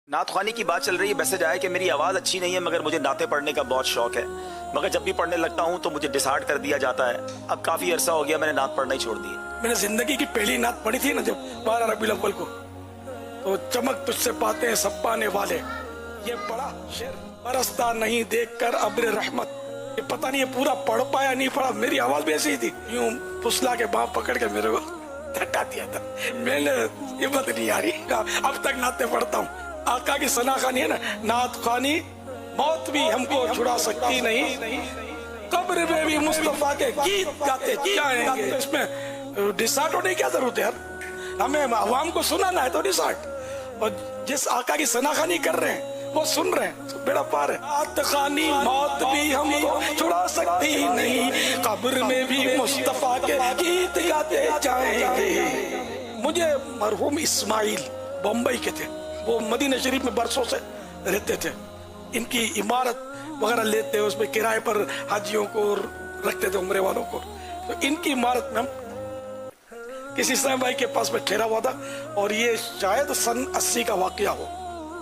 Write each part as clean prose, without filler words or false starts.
نعت خوانی کی بات چل رہی ہے، میسج آیا کہ میری آواز اچھی نہیں ہے مگر مجھے نعتیں پڑھنے کا بہت شوق ہے، مگر جب بھی پڑھنے لگتا ہوں تو مجھے ڈسہارٹ کر دیا جاتا ہے۔ اب کافی عرصہ ہو گیا میں نے نعت پڑھنا ہی چھوڑ دی ہے۔ میں نے زندگی کی پہلی نعت پڑھی تھی نا جب 12 ربیع الاول کو، تو چمک تجھ سے پاتے ہیں سب پانے والے، یہ پڑھا شعر برستا نہیں دیکھ کر ابر رحمت۔ یہ پتہ نہیں یہ پورا پڑھ پایا نہیں پڑھا، میری آواز بھی ایسی ہی تھی، یوں پھسلا کے باں پکڑ کے میرے کو دھٹا دیا تھا۔ میں نے ہمت نہیں آ رہی، اب تک نعتیں پڑھتا ہوں۔ آقا کی ثنا خوانی ہے نا، نعت خوانی موت بھی ہم کو چھڑا سکتی نہیں، قبر میں بھی مصطفیٰ کے گیت گاتے جائیں گے۔ اس میں ڈسارٹ ہونے کی کیا ضرورت ہے یار، ہمیں عوام کو سنانا ہے تو ڈسارٹ، اور جس آقا کی ثنا خوانی کر رہے ہیں وہ سن رہے ہیں، بیڑا پار ہے۔ نعت خوانی موت بھی ہم کو چھڑا سکتی نہیں، قبر میں بھی مصطفیٰ کے گیت گاتے جائیں گے۔ مجھے مرحوم اسماعیل بمبئی کے تھے، وہ مدینہ شریف میں برسوں سے رہتے تھے، ان کی عمارت وغیرہ لیتے اس میں کرائے پر حاجیوں کو رکھتے تھے، عمرے والوں کو۔ تو ان کی عمارت میں ہم کسی اسلام بھائی کے پاس میں ٹھہرا ہوا تھا، اور یہ شاید سن 80 کا واقعہ ہو۔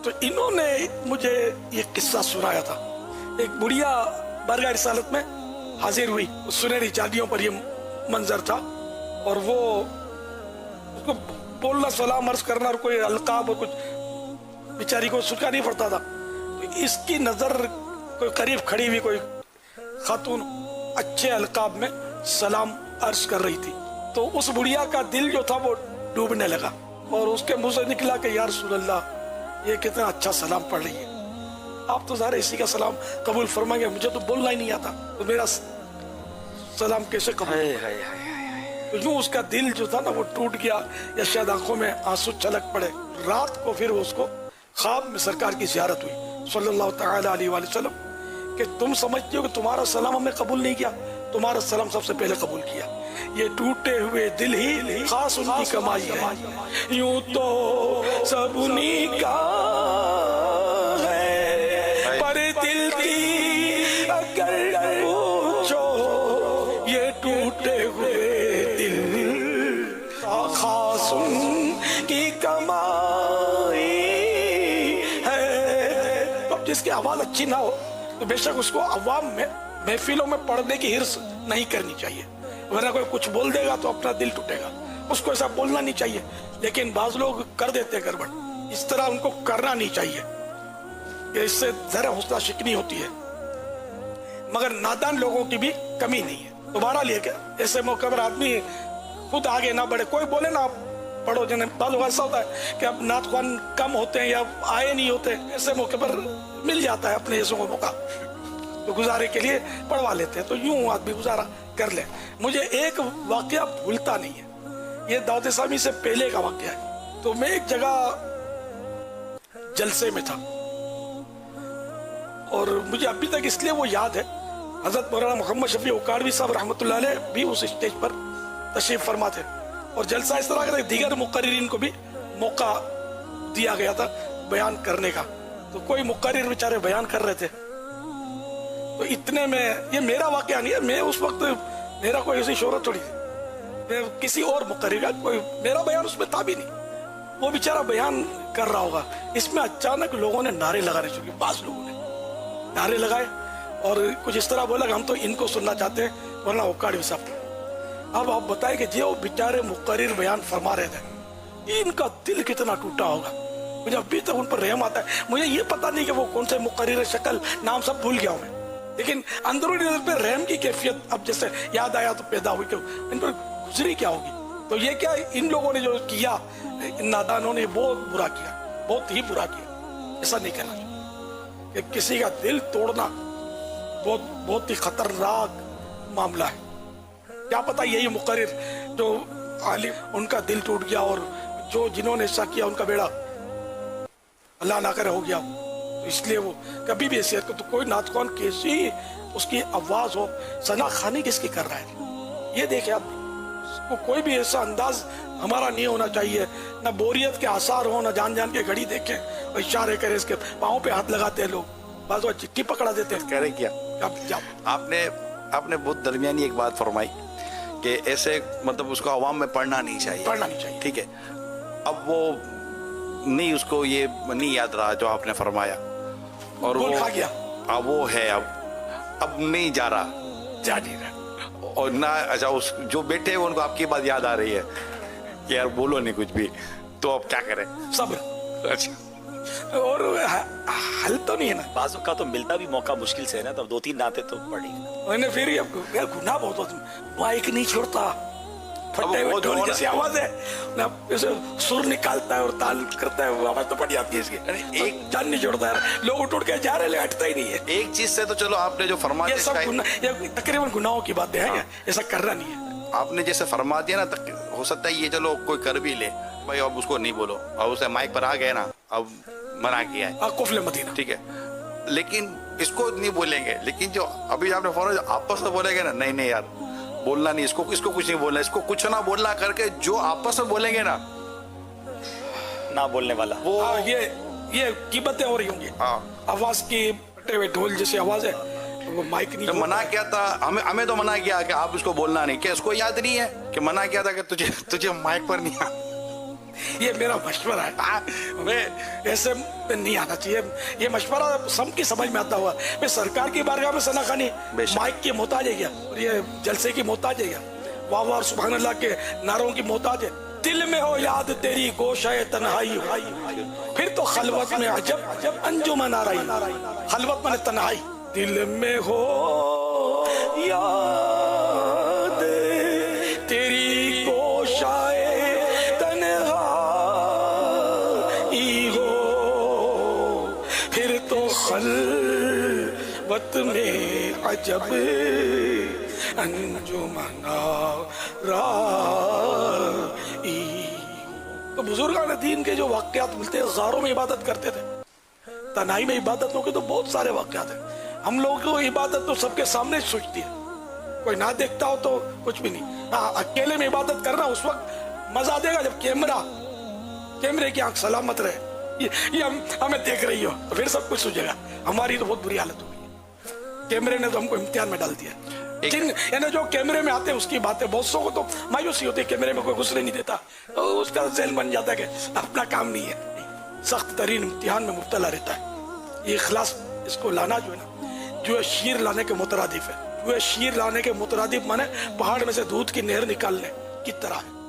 تو انہوں نے مجھے یہ قصہ سنایا تھا۔ ایک بڑھیا بارگاہ رسالت میں حاضر ہوئی، سنہری چادیوں پر یہ منظر تھا، اور وہ اس کو بولنا، سلام عرض کرنا اور کوئی القاب اور کچھ بیچاری کو سکھا نہیں پڑتا تھا۔ تو اس کی نظر کوئی قریب کھڑی ہوئی کوئی خاتون اچھے القاب میں سلام عرض کر رہی تھی، تو اس بڑھیا کا دل جو تھا وہ ڈوبنے لگا، اور اس کے منہ سے نکلا کہ یا رسول اللہ، یہ کتنا اچھا سلام پڑھ رہی ہے، آپ تو ظاہر اسی کا سلام قبول فرمائیں گے، مجھے تو بولنا ہی نہیں آتا، تو میرا سلام کیسے قبول؟ تو یوں اس کا دل جو تھا نا وہ ٹوٹ گیا، یا شاید آنکھوں میں آنسو چھلک پڑے۔ رات کو پھر اس کو خواب میں سرکار کی زیارت ہوئی صلی اللہ تعالی علیہ وآلہ وسلم، کہ تم سمجھتے ہو کہ تمہارا سلام ہم نے قبول نہیں کیا، تمہارا سلام سب سے پہلے قبول کیا، یہ ٹوٹے ہوئے دل ہی خاص ان کی کمائی ہے، یوں تو سب انہی کا ہے، پر دل کی اگر پوچھو یہ ٹوٹے ہوئے دل خاص ان کی کمائی ہے۔ تو جس کی آواز اچھی نہ ہو تو بے شک اس کو عوام میں محفلوں میں پڑھنے کی حرص نہیں کرنی چاہیے، ورنہ کوئی کچھ بول دے گا تو اپنا دل ٹوٹے گا، اس کو ایسا بولنا نہیں چاہیے۔ لیکن بعض لوگ کر دیتے گڑبڑ، اس طرح ان کو کرنا نہیں چاہیے، کہ اس سے ذرا حوصلہ شکنی ہوتی ہے، مگر نادان لوگوں کی بھی کمی نہیں ہے۔ دوبارہ لے کے ایسے موقع پر آدمی خود آگے نہ بڑھے، کوئی بولے نا آپ پڑھو، جنہیں بعض اوقات ایسا ہوتا ہے کہ اب نعت خوان کم ہوتے ہیں یا آئے نہیں ہوتے، ایسے موقع پر مل جاتا ہے اپنے جیسوں کو موقع، تو گزارے کے لیے پڑھوا لیتے ہیں، تو یوں آدمی گزارا کر لے۔ مجھے ایک واقعہ بھولتا نہیں ہے، یہ دعوت اسلامی سے پہلے کا واقعہ ہے۔ تو میں ایک جگہ جلسے میں تھا، اور مجھے ابھی تک اس لیے وہ یاد ہے، حضرت مولانا محمد شفیع اکاڑوی صاحب رحمۃ اللہ علیہ بھی اس اسٹیج پر تشریف فرما تھے، اور جلسہ اس طرح کا دیگر مقررین کو بھی موقع دیا گیا تھا بیان کرنے کا، تو کوئی مقرر بیچارے بیان کر رہے تھے، تو اتنے میں، یہ میرا واقعہ نہیں ہے، میں اس وقت میرا کوئی ایسی شہرت تھوڑی تھی، میں کسی اور مقرر کا کوئی میرا بیان اس میں تھا بھی نہیں، وہ بیچارہ بیان کر رہا ہوگا، اس میں اچانک لوگوں نے نعرے لگانے شروع کیے، بعض لوگوں نے نعرے لگائے اور کچھ اس طرح بولا کہ ہم تو ان کو سننا چاہتے ہیں، ورنہ اکاڑوی صاحب۔ اب آپ بتائیں کہ جو بیچارے مقرر بیان فرما رہے تھے، ان کا دل کتنا ٹوٹا ہوگا، مجھے ابھی تک ان پر رحم آتا ہے۔ مجھے یہ پتا نہیں کہ وہ کون سے مقرر، شکل نام سب بھول گیا ہوں میں، لیکن اندرونی نظر پہ رحم کی کیفیت اب جیسے یاد آیا تو پیدا ہوئی کہ ان پر گزری کیا ہوگی۔ تو یہ کیا ان لوگوں نے جو کیا، ان نادانوں نے بہت برا کیا، بہت ہی برا کیا، ایسا نہیں کہنا چاہیے، کہ کسی کا دل توڑنا بہت ہی خطرناک معاملہ ہے۔ کیا پتا یہی مقرر جو عالم، ان کا دل ٹوٹ گیا، اور جنہوں نے ایسا کیا ان کا بیڑا اللہ نہ کرے ہو گیا، تو اس لیے وہ کبھی بھی حیثیت کو، تو کوئی نعت خوان کیسی اس کی آواز ہو، ثنا خوانی کس کی کر رہا ہے، یہ دیکھیں آپ، کو کوئی بھی ایسا انداز ہمارا نہیں ہونا چاہیے، نہ بوریت کے آثار ہوں، نہ جان جان کے گھڑی دیکھیں اور اشارے کریں، اس کے پاؤں پہ ہاتھ لگاتے ہیں لوگ، بعض وقت چٹھی پکڑا دیتے ہیں۔ کہہ رہے کیا آپ نے بہت درمیانی ایک بات فرمائی کہ ایسے مطلب اس کو عوام میں پڑھنا نہیں چاہیے، پڑھنا نہیں چاہیے، ٹھیک ہے۔ اب وہ نہیں اس کو یہ نہیں یاد رہا جو آپ نے فرمایا, اور بھول وہ کھا گیا, وہ ہے اب نہیں جا رہا, جا نہیں رہا. اور نہ اچھا اس جو بیٹھے ہیں ان کو آپ کی بات یاد آ رہی ہے کہ یار بولو نہیں کچھ بھی, تو اب کیا کریں؟ صبر. اچھا اور حل تو نہیں ہے نا, بعض کا تو ملتا بھی موقع مشکل سے ہے نا, تب 2-3 نعتیں تو پڑھی. میں نے پھر یہ گناہ بہت ہوتا, مائک نہیں چھوڑتا, پھٹے ہوئے ڈھول جیسی آواز ہے نا, سر نکالتا ہے اور تال کرتا ہے, وہ آواز تو پڑی آتی ہے اس کی, ایک جان نہیں چھوڑتا ہے, لوگ اٹھ کے جا رہے لے, ہٹتا ہی نہیں ہے. ایک چیز سے تو چلو آپ نے جو فرما یہ دیا, سب گناہ, یہ تقریباً گناہوں کی باتیں ہیں, ایسا کرنا نہیں ہے. آپ نے جیسے فرما دیا نا, ہو سکتا ہے یہ چلو کوئی کر بھی لے بھائی, اب اس کو نہیں بولو, اور اسے مائک پر آ گئے نا, اب منع کیا ہے, قفل مدینہ, ٹھیک ہے, لیکن اس کو نہیں بولیں گے. لیکن جو ابھی آپ نے فوراً آپس میں بولیں گے نا, نہیں نہیں یار بولنا نہیں, اس کو کچھ نہیں بولنا, اس کو کچھ نہ بولنا کر کے جو آپس میں بولیں گے نا, نہ بولنے والا وہ یہ قیمتیں ہو رہی ہوں گی. آواز کی پھٹے ہوئے ڈھول جیسی آواز ہے, وہ مائک نہیں. منع کیا تھا ہمیں تو منع کیا کہ آپ اس کو بولنا نہیں, کیا اس کو یاد نہیں ہے کہ منع کیا تھا کہ تجھے مائک پر نہیں آ. یہ میرا مشورہ ہے, ایسے نہیں آنا چاہیے. یہ مشورہ سب کی سمجھ میں آتا ہوا, میں سرکار کی بارگاہ میں ثنا خوانی مائک کی محتاج ہے کیا, اور یہ جلسے کی محتاج ہے کیا, واہ واہ سبحان اللہ کے نعروں کی محتاج ہے. دل میں ہو یاد تیری گوشہ تنہائی, پھر تو خلوت میں عجب انجمن آرائی. خلوت میں تنہائی, دل میں ہو یاد تیری گوشہ خلوت میں عجب انجمن آرائی. تو بزرگان دین کے جو واقعات ملتے ہیں, غاروں میں عبادت کرتے تھے, تنہائی میں عبادتوں کے تو بہت سارے واقعات ہیں. ہم لوگوں کو عبادت تو سب کے سامنے سوچتی ہے, کوئی نہ دیکھتا ہو تو کچھ بھی نہیں. ہاں اکیلے میں عبادت کرنا اس وقت مزہ دے گا جب کیمرے کی آنکھ سلامت رہے, یہ ہمیں دیکھ رہی ہو, تو پھر سب کچھ سوچے گا. ہماری تو بہت بری حالت ہو گئی ہے, کیمرے نے تو ہم کو امتحان میں ڈال دیا. یعنی جو کیمرے میں آتے ہیں اس کی باتیں, بہت سو کو تو مایوسی ہوتی ہے, کیمرے میں کوئی گھسنے نہیں دیتا, اس کا ذہن بن جاتا ہے کہ اپنا کام نہیں ہے. سخت ترین امتحان میں مبتلا رہتا ہے. یہ اخلاص اس کو لانا جو ہے نا, جو ہے شیر لانے کے مترادف ہے. جو ہے شیر لانے کے مترادف مانے پہاڑ میں سے دودھ کی نہر نکالنے کی طرح ہے.